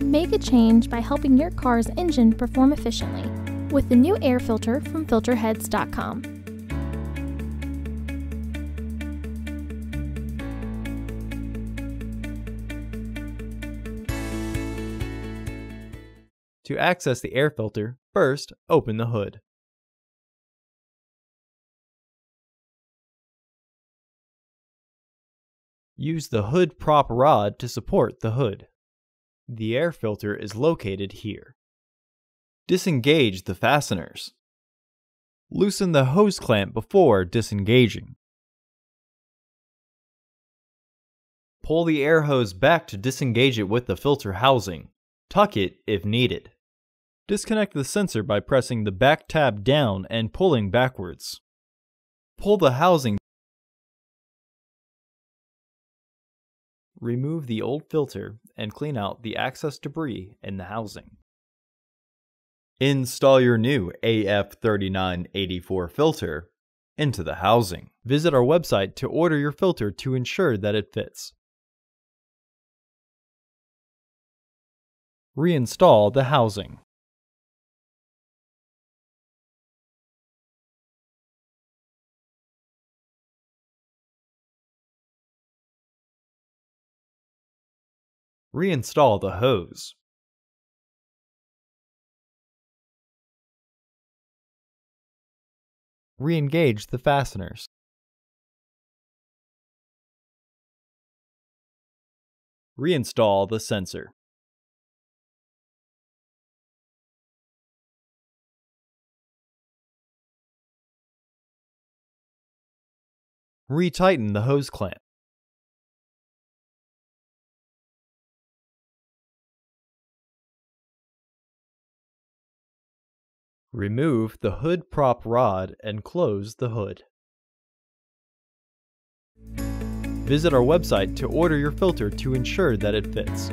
Make a change by helping your car's engine perform efficiently with the new air filter from Filterheads.com. To access the air filter, first open the hood. Use the hood prop rod to support the hood. The air filter is located here. Disengage the fasteners. Loosen the hose clamp before disengaging. Pull the air hose back to disengage it with the filter housing. Tuck it if needed. Disconnect the sensor by pressing the back tab down and pulling backwards. Pull the housing. Remove the old filter and clean out the excess debris in the housing. Install your new AF3984 filter into the housing. Visit our website to order your filter to ensure that it fits. Reinstall the housing. Reinstall the hose. Re-engage the fasteners. Reinstall the sensor. Retighten the hose clamp. Remove the hood prop rod and close the hood. Visit our website to order your filter to ensure that it fits.